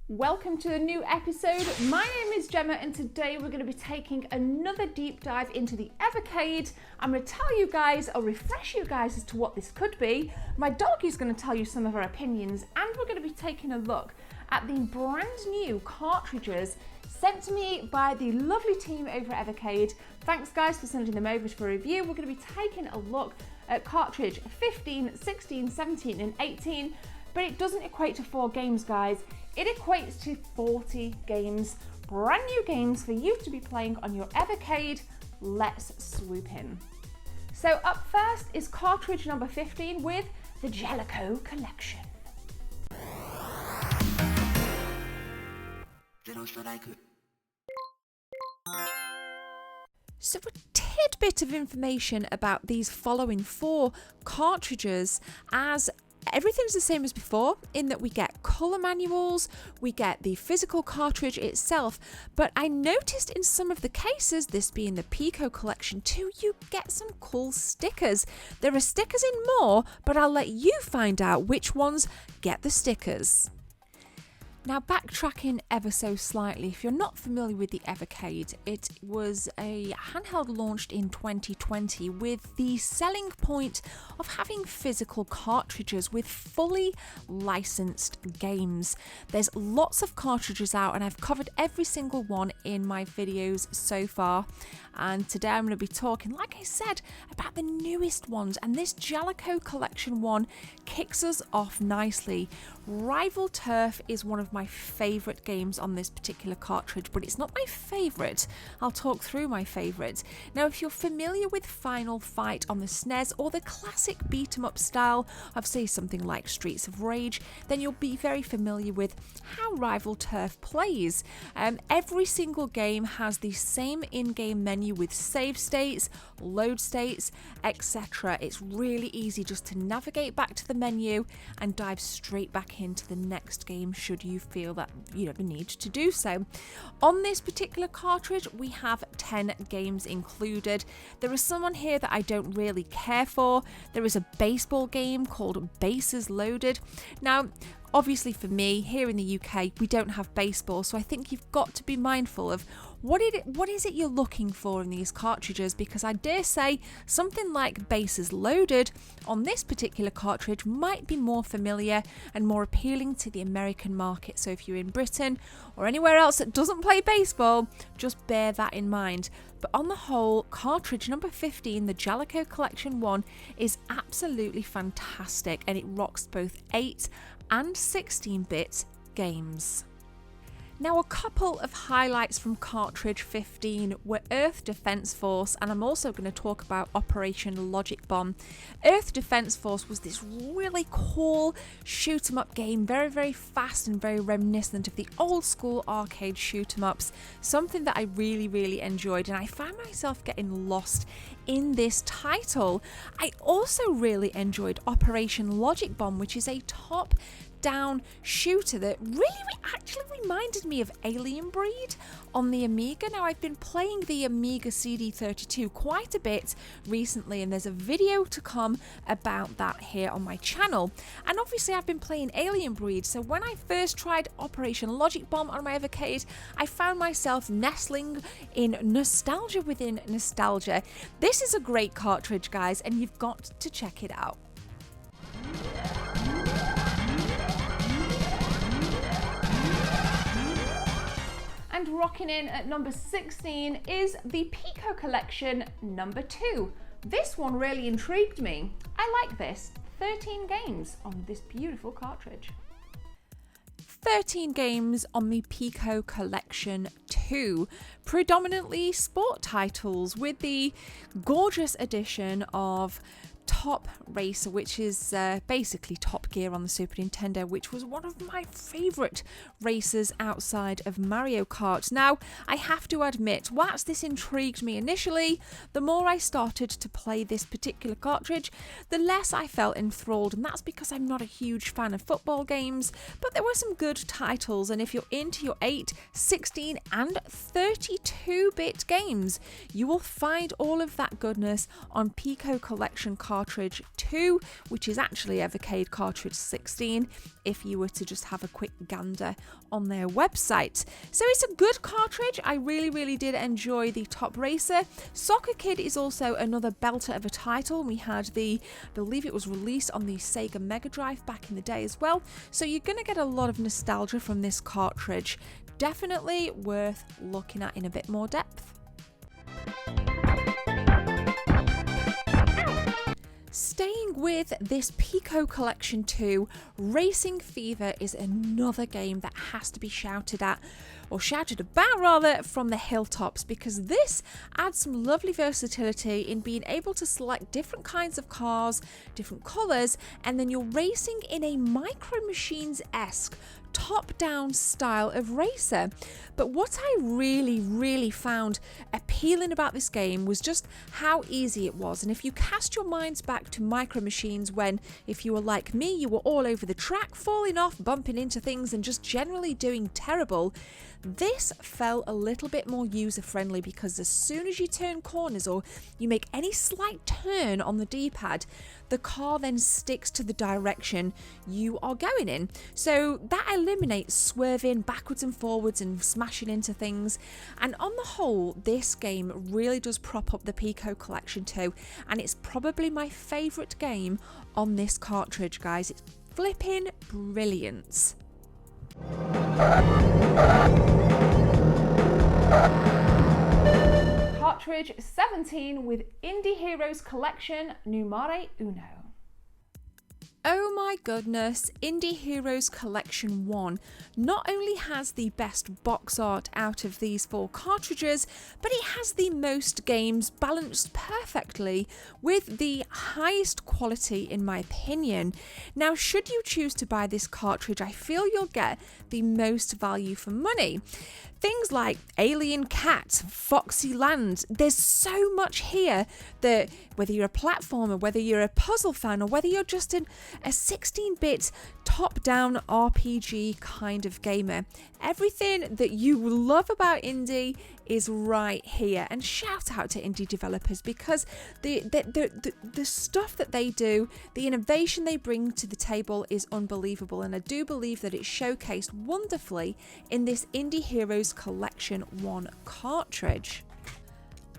Welcome to a new episode. My name is Gemma and today we're going to be taking another deep dive into the Evercade. I'm going to tell you guys, or refresh you guys as to what this could be. My dog is going to tell you some of her opinions, and we're going to be taking a look at the brand new cartridges sent to me by the lovely team over at Evercade. Thanks guys for sending them over for review. We're going to be taking a look at cartridge 15, 16, 17 and 18, but it doesn't equate to 4 games guys. It equates to 40 games, brand new games for you to be playing on your Evercade. Let's swoop in. So up first is cartridge number 15 with the Pico Collection. So a tidbit of information about these following 4 cartridges, as everything's the same as before in that we get colour manuals, we get the physical cartridge itself, but I noticed in some of the cases, this being the Pico Collection too, you get some cool stickers. There are stickers in more, but I'll let you find out which ones get the stickers. Now backtracking ever so slightly, if you're not familiar with the Evercade, it was a handheld launched in 2020 with the selling point of having physical cartridges with fully licensed games. There's lots of cartridges out and I've covered every single one in my videos so far. And today I'm going to be talking, like I said, about the newest ones, and this Pico Collection one kicks us off nicely. Rival Turf is one of my favourite games on this particular cartridge, but it's not my favourite. I'll talk through my favourites. Now, if you're familiar with Final Fight on the SNES or the classic beat 'em up style of, say, something like Streets of Rage, then you'll be very familiar with how Rival Turf plays. Every single game has the same in-game menu with save states, load states, etc. It's really easy just to navigate back to the menu and dive straight back into the next game should you feel that you have the need to do so. On this particular cartridge, we have 10 games included. There are some on here that I don't really care for. There is a baseball game called Bases Loaded. Now, obviously for me, here in the UK, we don't have baseball, so I think you've got to be mindful of what is it you're looking for in these cartridges, because I dare say something like Bases Loaded on this particular cartridge might be more familiar and more appealing to the American market. So if you're in Britain or anywhere else that doesn't play baseball, just bear that in mind. But on the whole, cartridge number 15, the Pico Collection 1, is absolutely fantastic, and it rocks both 8 and 16-bit games. Now, a couple of highlights from cartridge 15 were Earth Defense Force, and I'm also going to talk about Operation Logic Bomb. Earth Defense Force was this really cool shoot 'em up game, very, very fast and very reminiscent of the old school arcade shoot 'em ups, something that I really, really enjoyed, and I found myself getting lost in this title. I also really enjoyed Operation Logic Bomb, which is a top-down shooter that really actually reminded me of Alien Breed on the Amiga. Now, I've been playing the Amiga CD32 quite a bit recently, and there's a video to come about that here on my channel. And obviously I've been playing Alien Breed, so when I first tried Operation Logic Bomb on my Evercade, I found myself nestling in nostalgia within nostalgia. This is a great cartridge guys, and you've got to check it out. And rocking in at number 16 is the Pico Collection number 2. This one really intrigued me. I like this. 13 games on this beautiful cartridge. 13 games on the Pico Collection 2, predominantly sport titles with the gorgeous addition of Top Racer, which is basically Top Gear on the Super Nintendo, which was one of my favourite races outside of Mario Kart. Now, I have to admit, whilst this intrigued me initially, the more I started to play this particular cartridge, the less I felt enthralled, and that's because I'm not a huge fan of football games, but there were some good titles, and if you're into your 8, 16 and 32-bit games, you will find all of that goodness on Pico Collection cartridge Cartridge 2, which is actually Evercade Cartridge 16, if you were to just have a quick gander on their website. So it's a good cartridge. I really did enjoy the Top Racer. Soccer Kid is also another belter of a title. We had I believe it was released on the Sega Mega Drive back in the day as well. So you're going to get a lot of nostalgia from this cartridge. Definitely worth looking at in a bit more depth. Staying with this Pico Collection 2, Racing Fever is another game that has to be shouted at, or shouted about rather, from the hilltops, because this adds some lovely versatility in being able to select different kinds of cars, different colours, and then you're racing in a Micro Machines-esque top-down style of racer. But what I really found appealing about this game was just how easy it was. And if you cast your minds back to Micro Machines, when, if you were like me, you were all over the track, falling off, bumping into things, and just generally doing terrible, this felt a little bit more user-friendly, because as soon as you turn corners or you make any slight turn on the D-pad, the car then sticks to the direction you are going in. So that eliminates swerving backwards and forwards and smashing into things. And on the whole, this game really does prop up the Pico Collection 2, and it's probably my favourite game on this cartridge, guys. It's flipping brilliant. Cartridge 17 with Indie Heroes Collection Numero Uno. Oh my goodness, Indie Heroes Collection 1 not only has the best box art out of these 4 cartridges, but it has the most games balanced perfectly with the highest quality in my opinion. Now, should you choose to buy this cartridge, I feel you'll get the most value for money. Things like Alien Cat, Foxy Land, there's so much here that whether you're a platformer, whether you're a puzzle fan, or whether you're just a 16-bit top-down RPG kind of gamer, everything that you love about indie is right here. And shout out to indie developers, because the stuff that they do, the innovation they bring to the table is unbelievable, and I do believe that it's showcased wonderfully in this Indie Heroes Collection 1 cartridge.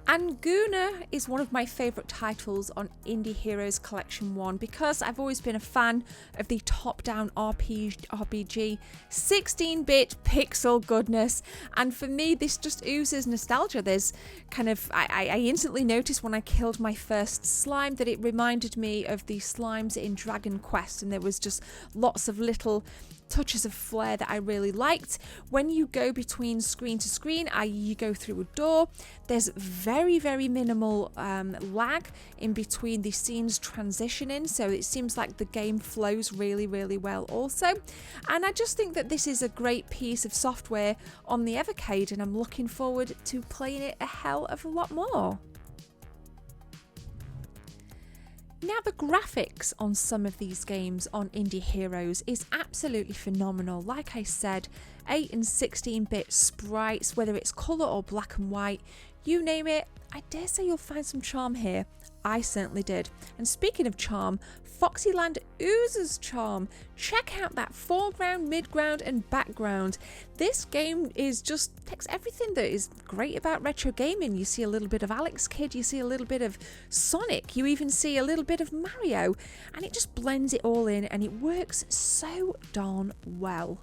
And Guna is one of my favourite titles on Indie Heroes Collection 1, because I've always been a fan of the top-down RPG 16-bit pixel goodness, and for me this just oozes nostalgia. There's kind of, I instantly noticed when I killed my first slime that it reminded me of the slimes in Dragon Quest, and there was just lots of little touches of flair that I really liked. When you go between screen to screen, you go through a door, there's very minimal lag in between the scenes transitioning, so it seems like the game flows really well also. And I just think that this is a great piece of software on the Evercade, and I'm looking forward to playing it a hell of a lot more. Now, the graphics on some of these games on Indie Heroes is absolutely phenomenal. Like I said, 8 and 16-bit sprites, whether it's colour or black and white, you name it, I dare say you'll find some charm here. I certainly did. And speaking of charm, Foxyland oozes charm. Check out that foreground, midground and background. This game takes everything that is great about retro gaming. You see a little bit of Alex Kidd, you see a little bit of Sonic, you even see a little bit of Mario, and it just blends it all in, and it works so darn well.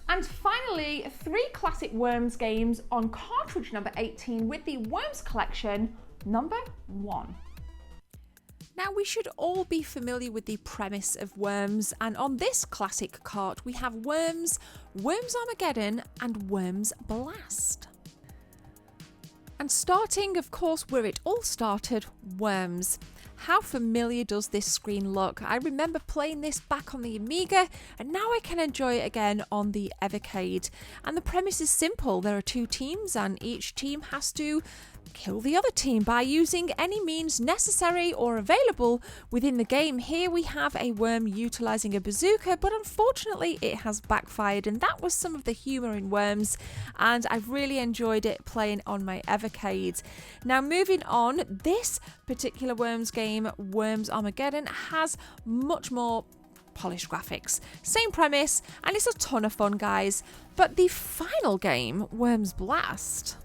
And finally, 3 classic Worms games on cartridge number 18 with the Worms Collection number 1. Now, we should all be familiar with the premise of Worms, and on this classic cart we have Worms, Worms Armageddon and Worms Blast. And starting, of course, where it all started, Worms. How familiar does this screen look? I remember playing this back on the Amiga, and now I can enjoy it again on the Evercade. And the premise is simple. There are 2 teams, and each team has to kill the other team by using any means necessary or available within the game. Here we have a worm utilizing a bazooka, but unfortunately it has backfired, and that was some of the humor in Worms, and I've really enjoyed it playing on my Evercade. Now moving on, this particular Worms game, Worms Armageddon, has much more polished graphics, same premise, and it's a ton of fun, guys. But the final game, Worms Blast,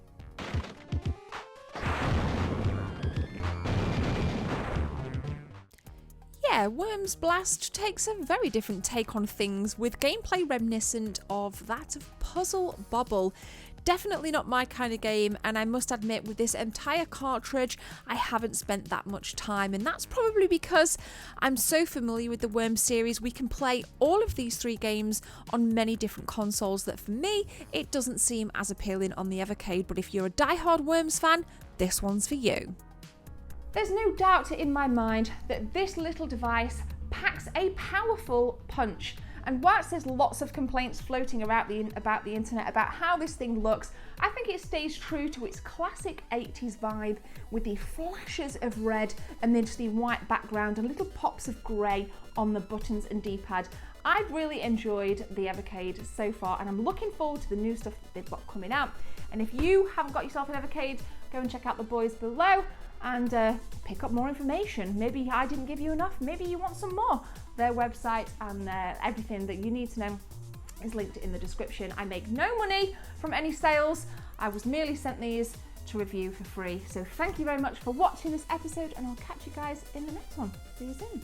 Worms Blast takes a very different take on things, with gameplay reminiscent of that of Puzzle Bobble. Definitely not my kind of game, and I must admit with this entire cartridge I haven't spent that much time, and that's probably because I'm so familiar with the Worms series. We can play all of these 3 games on many different consoles that for me it doesn't seem as appealing on the Evercade, but if you're a die-hard Worms fan, this one's for you. There's no doubt in my mind that this little device packs a powerful punch. And whilst there's lots of complaints floating about the internet about how this thing looks, I think it stays true to its classic 80s vibe, with the flashes of red amidst the white background and little pops of grey on the buttons and D-pad. I've really enjoyed the Evercade so far, and I'm looking forward to the new stuff that they've got coming out. And if you haven't got yourself an Evercade, go and check out the boys below and pick up more information. Maybe I didn't give you enough, maybe you want some more. Their website and everything that you need to know is linked in the description. I make no money from any sales. I was merely sent these to review for free. So thank you very much for watching this episode, and I'll catch you guys in the next one. See you soon.